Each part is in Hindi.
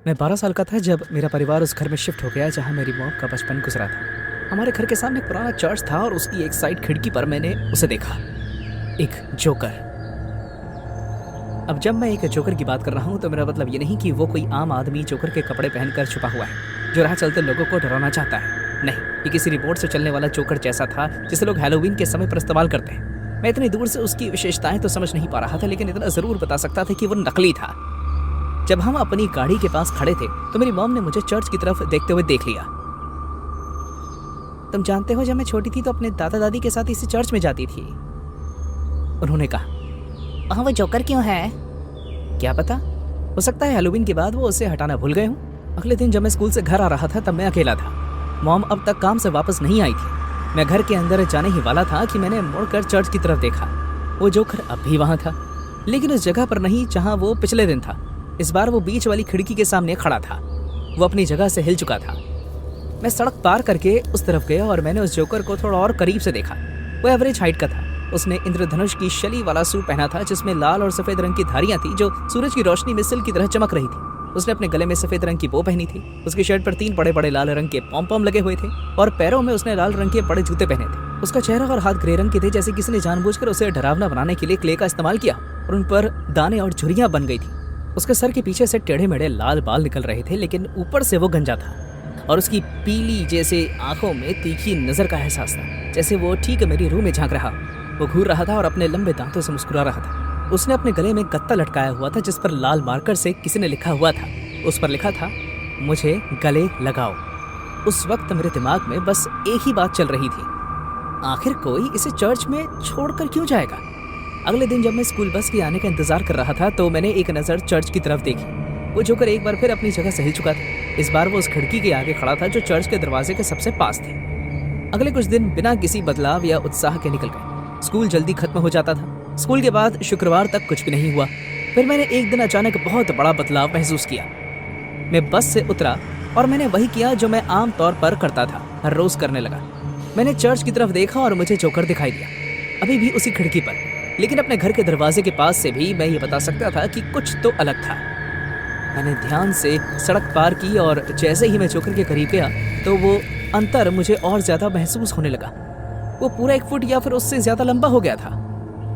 मैं 12 साल का था जब मेरा परिवार उस घर में शिफ्ट हो गया जहाँ मेरी मॉम का बचपन गुजरा था। हमारे घर के सामने एक पुराना चर्च था और उसकी एक साइड खिड़की पर मैंने उसे देखा, एक जोकर। अब जब मैं एक जोकर की बात कर रहा हूँ तो मेरा मतलब ये नहीं कि वो कोई आम आदमी जोकर के कपड़े पहनकर छुपा हुआ है जो राह चलते लोगों को डराना चाहता है। नहीं, ये किसी रिपोर्ट से चलने वाला जोकर जैसा था जिसे लोग हैलोवीन के समय पर इस्तेमाल करते हैं। मैं इतनी दूर से उसकी विशेषताएं तो समझ नहीं पा रहा था, लेकिन इतना जरूर बता सकता था कि वो नकली था। जब हम अपनी गाड़ी के पास खड़े थे तो मेरी मॉम ने मुझे चर्च की तरफ देखते हुए देख लिया। तुम जानते हो, जब मैं छोटी थी तो अपने दादा दादी के साथ इसी चर्च में जाती थी, उन्होंने कहा। वहाँ वो जोकर क्यों है? क्या पता, हो सकता है हैलोवीन के बाद वो उसे हटाना भूल गए हूँ। अगले दिन जब मैं स्कूल से घर आ रहा था तब मैं अकेला था। मॉम अब तक काम से वापस नहीं आई थी। मैं घर के अंदर जाने ही वाला था कि मैंने मुड़कर चर्च की तरफ देखा। वो जोकर अब भी वहाँ था, लेकिन उस जगह पर नहीं जहाँ वो पिछले दिन था। इस बार वो बीच वाली खिड़की के सामने खड़ा था। वो अपनी जगह से हिल चुका था। मैं सड़क पार करके उस तरफ गया और मैंने उस जोकर को थोड़ा और करीब से देखा। वो एवरेज हाइट का था। उसने इंद्रधनुष की शली वाला सूट पहना था जिसमें लाल और सफेद रंग की धारियां थी जो सूरज की रोशनी में सिल की तरह चमक रही थी। उसने अपने गले में सफेद रंग की बो पहनी थी। उसकी शर्ट पर 3 बड़े बड़े लाल रंग के पॉम पॉम लगे हुए थे और पैरों में उसने लाल रंग के बड़े जूते पहने थे। उसका चेहरा और हाथ ग्रे रंग के थे, जैसे किसी ने जानबूझकर उसे डरावना बनाने के लिए क्ले का इस्तेमाल किया और उन पर दाने और झुर्रियां बन गई थी। उसके सर के पीछे से टेढ़े मेढ़े लाल बाल निकल रहे थे, लेकिन ऊपर से वो गंजा था और उसकी पीली जैसे आंखों में तीखी नजर का एहसास था, जैसे वो ठीक मेरी रूह में झांक रहा। वो घूर रहा था और अपने लंबे दांतों से मुस्कुरा रहा था। उसने अपने गले में गत्ता लटकाया हुआ था जिस पर लाल मार्कर से किसी ने लिखा हुआ था। उस पर लिखा था, मुझे गले लगाओ। उस वक्त मेरे दिमाग में बस एक ही बात चल रही थी, आखिर कोई इसे चर्च में छोड़कर क्यों जाएगा। अगले दिन जब मैं स्कूल बस के आने का इंतजार कर रहा था तो मैंने एक नज़र चर्च की तरफ देखी। वो जोकर एक बार फिर अपनी जगह से हिल चुका था। इस बार वो उस खिड़की के आगे खड़ा था जो चर्च के दरवाजे के सबसे पास थी। अगले कुछ दिन बिना किसी बदलाव या उत्साह के निकल गए। स्कूल जल्दी खत्म हो जाता था। स्कूल के बाद शुक्रवार तक कुछ भी नहीं हुआ। फिर मैंने एक दिन अचानक बहुत बड़ा बदलाव महसूस किया। मैं बस से उतरा और मैंने वही किया जो मैं आम तौर पर करता था, हर रोज करने लगा। मैंने चर्च की तरफ देखा और मुझे जोकर दिखाई दिया, अभी भी उसी खिड़की पर, लेकिन अपने घर के दरवाजे के पास से भी मैं ये बता सकता था कि कुछ तो अलग था। मैंने ध्यान से सड़क पार की और जैसे ही मैं जोकर के करीब गया तो वो अंतर मुझे और ज्यादा महसूस होने लगा। वो पूरा 1 फुट या फिर उससे ज्यादा लंबा हो गया था।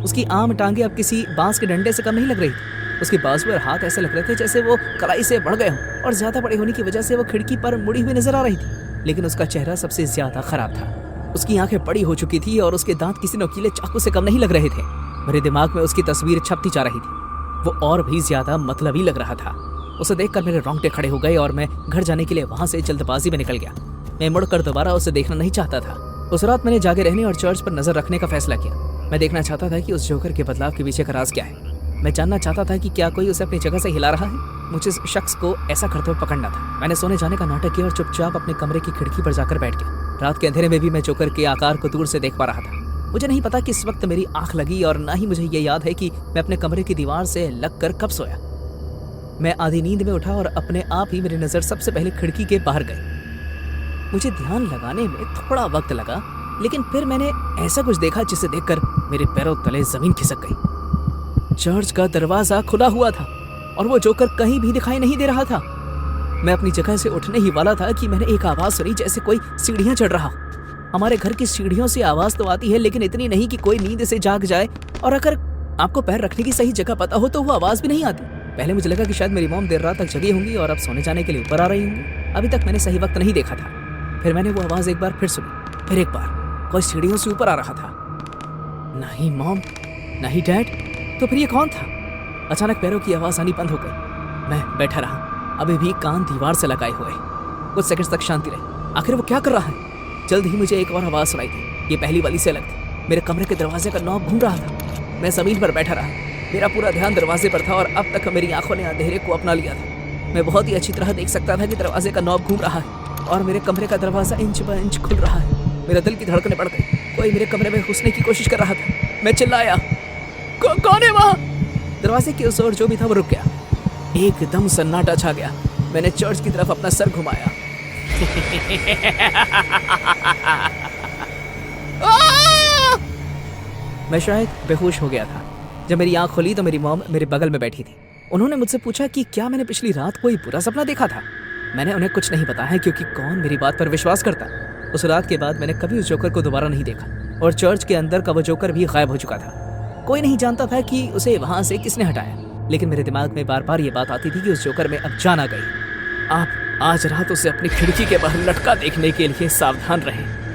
उसकी आम टांगे अब किसी बांस के डंडे से कम नहीं लग रही थी। उसके बाजू और हाथ ऐसे लग रहे थे जैसे वो कलाई से बढ़ गए हों और ज्यादा बड़े होने की वजह से वो खिड़की पर मुड़ी हुई नजर आ रही थी। लेकिन उसका चेहरा सबसे ज्यादा खराब था। उसकी आंखें बड़ी हो चुकी थी और उसके दांत किसी नोकीले चाकू से कम नहीं लग रहे थे। मेरे दिमाग में उसकी तस्वीर छपती जा रही थी। वो और भी ज्यादा मतलबी लग रहा था। उसे देखकर मेरे रोंगटे खड़े हो गए और मैं घर जाने के लिए वहां से जल्दबाजी में निकल गया। मैं मुड़कर दोबारा उसे देखना नहीं चाहता था। उस रात मैंने जागे रहने और चर्च पर नजर रखने का फैसला किया। मैं देखना चाहता था कि उस जोकर के बदलाव के पीछे का राज क्या है। मैं जानना चाहता था कि क्या कोई उसे अपनी जगह से हिला रहा है। मुझे इस शख्स को ऐसा करते हुए पकड़ना था। मैंने सोने जाने का नाटक किया और चुपचाप अपने कमरे की खिड़की पर जाकर बैठ गया। रात के अंधेरे में भी मैं जोकर के आकार को दूर से देख पा रहा था। मुझे नहीं पता किस वक्त मेरी आंख लगी और ना ही मुझे ये याद है कि मैं अपने कमरे की दीवार से लगकर कब सोया। मैं आधी नींद में उठा और अपने आप ही मेरी नजर सबसे पहले खिड़की के बाहर गई। मुझे ध्यान लगाने में थोड़ा वक्त लगा, लेकिन फिर मैंने ऐसा कुछ देखा जिसे देखकर मेरे पैरों तले जमीन खिसक गई। चर्च का दरवाजा खुला हुआ था और वो जोकर कहीं भी दिखाई नहीं दे रहा था। मैं अपनी जगह से उठने ही वाला था कि मैंने एक आवाज सुनी, जैसे कोई सीढ़ियां चढ़ रहा। हमारे घर की सीढ़ियों से आवाज तो आती है, लेकिन इतनी नहीं कि कोई नींद से जाग जाए, और अगर आपको पैर रखने की सही जगह पता हो तो वो आवाज भी नहीं आती। पहले मुझे लगा कि शायद मेरी मॉम देर रात तक जगी होंगी और अब सोने जाने के लिए ऊपर आ रही होंगी। अभी तक मैंने सही वक्त नहीं देखा था। फिर मैंने वो आवाज एक बार फिर सुनी, फिर एक बार कोई सीढ़ियों से ऊपर आ रहा था। नहीं मॉम, नहीं डैड, तो फिर ये कौन था? अचानक पैरों की आवाज आनी बंद हो गई। मैं बैठा रहा, अभी भी कान दीवार से लगाए हुए। कुछ सेकंड्स तक शांति रही। आखिर वो क्या कर रहा है? जल्द ही मुझे एक और आवाज सुनाई दी। ये पहली वाली से अलग थी। मेरे कमरे के दरवाजे का नॉब घूम रहा था। मैं जमीन पर बैठा रहा। मेरा पूरा ध्यान दरवाजे पर था और अब तक मेरी आंखों ने अंधेरे को अपना लिया था। मैं बहुत ही अच्छी तरह देख सकता था कि दरवाजे का नॉब घूम रहा है और मेरे कमरे का दरवाजा इंच ब इंच खुल रहा है। मेरे दिल की धड़कनें बढ़ गई। कोई मेरे कमरे में घुसने की कोशिश कर रहा था। मैं चिल्लाया, कौन है वहाँ? दरवाजे की उस ओर जो भी था वो रुक गया। एकदम सन्नाटा छा गया। मैंने चर्च की तरफ अपना सर घुमाया। मैं शायद बेहोश हो गया था। जब मेरी आंख खुली तो मेरी मॉम मेरे बगल में बैठी थी। उन्होंने मुझसे पूछा कि क्या मैंने पिछली रात कोई बुरा सपना देखा था। मैंने उन्हें कुछ नहीं बताया क्योंकि कौन मेरी बात पर विश्वास करता। उस रात के बाद मैंने कभी उस जोकर को दोबारा नहीं देखा और चर्च के अंदर का वो जोकर भी गायब हो चुका था। कोई नहीं जानता था कि उसे वहां से किसने हटाया, लेकिन मेरे दिमाग में बार बार ये बात आती थी कि उस जोकर में अब जान आ गई। आप आज रात उसे अपनी खिड़की के बाहर लटका देखने के लिए सावधान रहें।